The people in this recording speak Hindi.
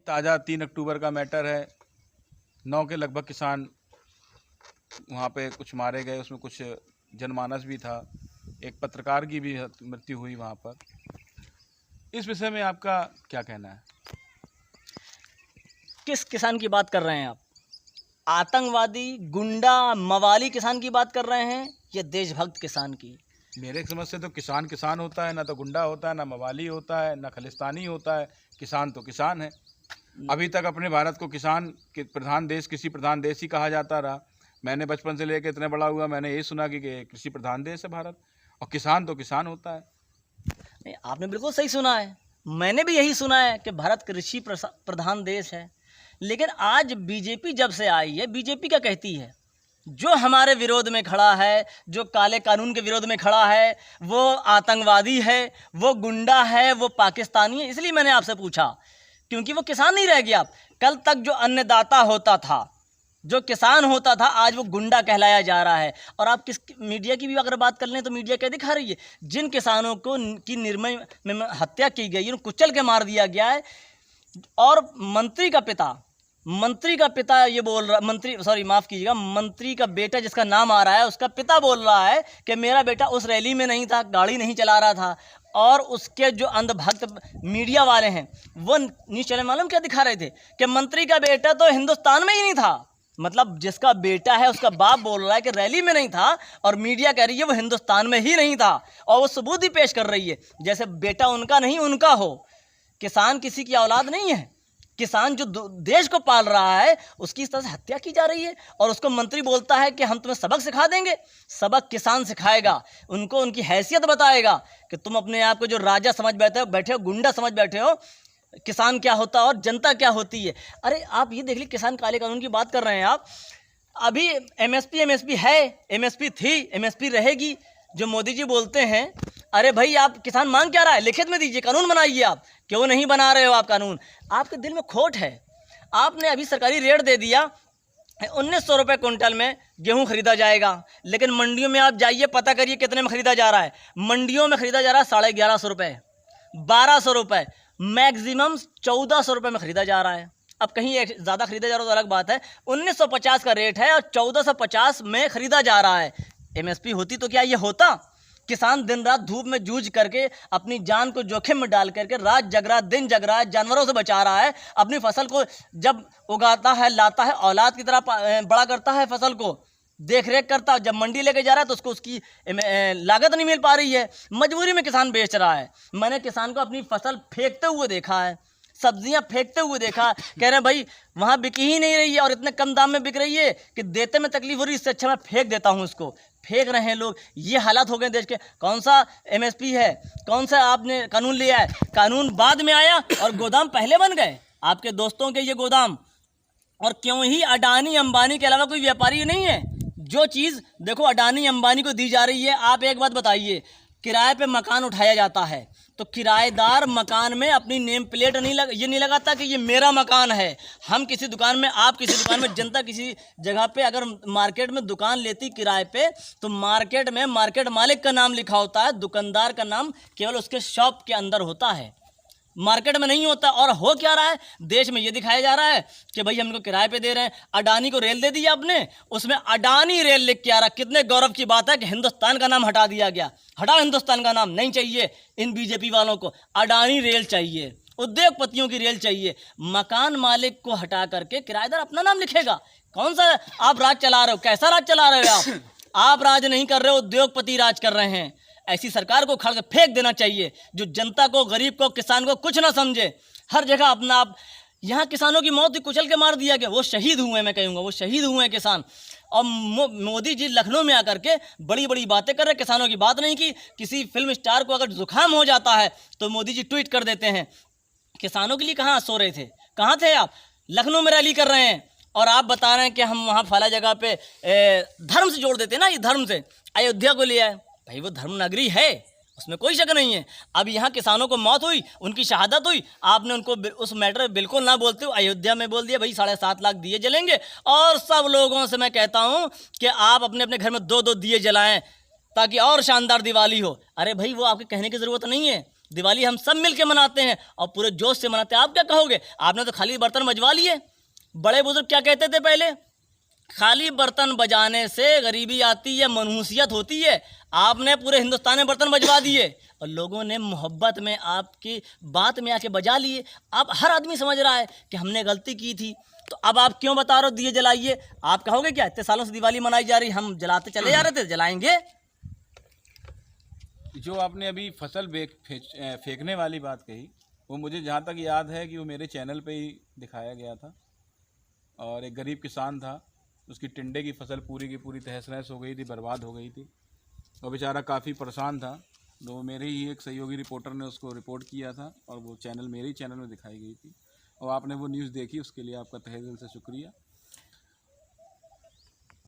ताज़ा 3 अक्टूबर का मैटर है। 9 के लगभग किसान वहाँ पे कुछ मारे गए, उसमें कुछ जनमानस भी था, एक पत्रकार की भी मृत्यु हुई वहाँ पर। इस विषय में आपका क्या कहना है? किस किसान की बात कर रहे हैं आप? आतंकवादी, गुंडा, मवाली किसान की बात कर रहे हैं या देशभक्त किसान की? मेरे समझ से तो किसान किसान होता है, ना तो गुंडा होता है, ना मवाली होता है, ना खालिस्तानी होता है। किसान तो किसान है। अभी तक अपने भारत को किसान के प्रधान देश, कृषि प्रधान देश ही कहा जाता रहा। मैंने बचपन से लेकर इतने बड़ा हुआ, मैंने यही सुना कि कृषि प्रधान देश है भारत, और किसान तो किसान होता है। नहीं, आपने बिल्कुल सही सुना है। मैंने भी यही सुना है कि भारत कृषि प्रधान देश है। लेकिन आज बीजेपी जब से आई है, बीजेपी क्या कहती है? जो हमारे विरोध में खड़ा है, जो काले कानून के विरोध में खड़ा है, वो आतंकवादी है, वो गुंडा है, वो पाकिस्तानी है। इसलिए मैंने आपसे पूछा, क्योंकि वो किसान नहीं रह गया। कल तक जो अन्नदाता होता था, जो किसान होता था, आज वो गुंडा कहलाया जा रहा है। और आप किस मीडिया की भी अगर बात कर लें तो मीडिया क्या दिखा रही है? जिन किसानों को की निर्मय में हत्या की गई, उनको कुचल के मार दिया गया है। और मंत्री का पिता ये बोल रहा, मंत्री का बेटा जिसका नाम आ रहा है, उसका पिता बोल रहा है कि मेरा बेटा उस रैली में नहीं था, गाड़ी नहीं चला रहा था। और उसके जो अंधभक्त मीडिया वाले हैं, वो न्यूज़ चैनल मालूम क्या दिखा रहे थे कि मंत्री का बेटा तो हिंदुस्तान में ही नहीं था। मतलब जिसका बेटा है उसका बाप बोल रहा है कि रैली में नहीं था, और मीडिया कह रही है वो हिंदुस्तान में ही नहीं था, और वो सबूत ही पेश कर रही है जैसे बेटा उनका नहीं उनका हो। किसान किसी की औलाद नहीं है। किसान जो देश को पाल रहा है, उसकी इस तरह से हत्या की जा रही है, और उसको मंत्री बोलता है कि हम तुम्हें सबक सिखा देंगे। सबक किसान सिखाएगा, उनको उनकी हैसियत बताएगा कि तुम अपने आप को जो राजा समझ बैठे हो, गुंडा समझ बैठे हो, किसान क्या होता है और जनता क्या होती है। अरे आप ये देख लीजिए, किसान काले कानून की बात कर रहे हैं आप। अभी एमएसपी है, एमएसपी थी, एमएसपी रहेगी। जो मोदी जी बोलते हैं, अरे भाई आप किसान मांग क्या रहा है, लिखित में दीजिए, कानून बनाइए। आप क्यों नहीं बना रहे हो? आप कानून, आपके दिल में खोट है। आपने अभी सरकारी रेट दे दिया, 1900 रुपये क्विंटल में गेहूं खरीदा जाएगा, लेकिन मंडियों में आप जाइए, पता करिए कितने में खरीदा जा रहा है। मंडियों में खरीदा जा रहा है 1150 रुपये, 1200 रुपये, मैक्सिमम 1400 रुपये में खरीदा जा रहा है। अब कहीं ज़्यादा खरीदा जा रहा है तो अलग बात है। 1950 का रेट है और 1450 में खरीदा जा रहा है। एमएसपी होती तो क्या ये होता? किसान दिन रात धूप में जूझ करके अपनी जान को जोखिम में डाल करके रात जग रहा है, दिन जग रहा है, जानवरों से बचा रहा है। अपनी फसल को जब उगाता है, लाता है, औलाद की तरह बड़ा करता है, फसल को देख रेख करता है। जब मंडी लेके जा रहा है तो उसकी लागत नहीं मिल पा रही है, मजबूरी में किसान बेच रहा है। मैंने किसान को अपनी फसल फेंकते हुए देखा है, सब्जियां फेंकते हुए देखा। कह रहे हैं भाई वहाँ बिकी ही नहीं रही है और इतने कम दाम में बिक रही है कि देते में तकलीफ हो रही है, इससे अच्छा मैं फेंक देता हूँ इसको। फेंक रहे हैं लोग। ये हालात हो गए देश के। कौन सा एमएसपी है, कौन सा आपने कानून लिया है? कानून बाद में आया और गोदाम पहले बन गए आपके दोस्तों के ये गोदाम। और क्यों ही अडानी अंबानी के अलावा कोई व्यापारी नहीं है। जो चीज़ देखो अडानी अंबानी को दी जा रही है, आप एक बात बताइए, किराए पे मकान उठाया जाता है तो किराएदार मकान में अपनी नेम प्लेट ये नहीं लगाता कि ये मेरा मकान है। हम किसी दुकान में, आप किसी दुकान में, जनता किसी जगह पे अगर मार्केट में दुकान लेती किराए पे, तो मार्केट में मार्केट मालिक का नाम लिखा होता है, दुकानदार का नाम केवल उसके शॉप के अंदर होता है, मार्केट में नहीं होता। और हो क्या रहा है देश में, ये दिखाया जा रहा है कि भाई हम इनको किराए पे दे रहे हैं। अडानी को रेल दे दी आपने, उसमें अडानी रेल लिख के आ रहा। कितने गौरव की बात है कि हिंदुस्तान का नाम हटा दिया गया। हटाओ, हिंदुस्तान का नाम नहीं चाहिए इन बीजेपी वालों को। अडानी रेल चाहिए, उद्योगपतियों की रेल चाहिए। मकान मालिक को हटा करके किराएदार अपना नाम लिखेगा। कौन सा आप राज चला रहे हो? कैसा राज चला रहे हो आप राज नहीं कर रहे हो, उद्योगपति राज कर रहे हैं। ऐसी सरकार को खड़ के फेंक देना चाहिए, जो जनता को, गरीब को, किसान को कुछ ना समझे। हर जगह अपना आप, यहाँ किसानों की मौत कुचल के मार दिया गया। वो शहीद हुए, मैं कहूँगा वो शहीद हुए हैं किसान। और मोदी जी लखनऊ में आकर के बड़ी बड़ी बातें कर रहे, किसानों की बात नहीं की। किसी फिल्म स्टार को अगर जुकाम हो जाता है तो मोदी जी ट्वीट कर देते हैं। किसानों के लिए कहाँ सो रहे थे? कहाँ थे आप? लखनऊ में रैली कर रहे हैं और आप बता रहे हैं कि हम वहाँ फला जगह पे धर्म से जोड़ देते हैं ना। ये धर्म से अयोध्या को लिया है, भाई वो धर्म नगरी है, उसमें कोई शक नहीं है। अब यहाँ किसानों को मौत हुई, उनकी शहादत हुई, आपने उनको उस मैटर बिल्कुल ना बोलते हो अयोध्या में बोल दिया भाई 7.5 लाख दिए जलेंगे। और सब लोगों से मैं कहता हूँ कि आप अपने अपने घर में 2-2 दिए जलाएं ताकि और शानदार दिवाली हो। अरे भाई वो आपके कहने की ज़रूरत नहीं है। दिवाली हम सब मिल के मनाते हैं और पूरे जोश से मनाते हैं। आप क्या कहोगे? आपने तो खाली बर्तन बजवा लिए। बड़े बुजुर्ग क्या कहते थे पहले? खाली बर्तन बजाने से गरीबी आती है, मनहूसियत होती है। आपने पूरे हिंदुस्तान में बर्तन बजवा दिए और लोगों ने मोहब्बत में आपकी बात में आके बजा लिए। अब हर आदमी समझ रहा है कि हमने गलती की थी, तो अब आप क्यों बता रहे हो दिए जलाइए? आप कहोगे क्या इतने सालों से दिवाली मनाई जा रही, हम जलाते चले जा रहे थे, जलाएंगे? जो आपने अभी फसल फेंकने वाली बात कही, वो मुझे जहाँ तक याद है कि वो मेरे चैनल पे ही दिखाया गया था। और एक गरीब किसान था, उसकी टिंडे की फसल पूरी की पूरी तहस नहस हो गई थी, बर्बाद हो गई थी। और बेचारा काफ़ी परेशान था। तो मेरे ही एक सहयोगी रिपोर्टर ने उसको रिपोर्ट किया था और वो चैनल मेरे ही चैनल में दिखाई गई थी। और आपने वो न्यूज़ देखी, उसके लिए आपका तहे दिल से शुक्रिया।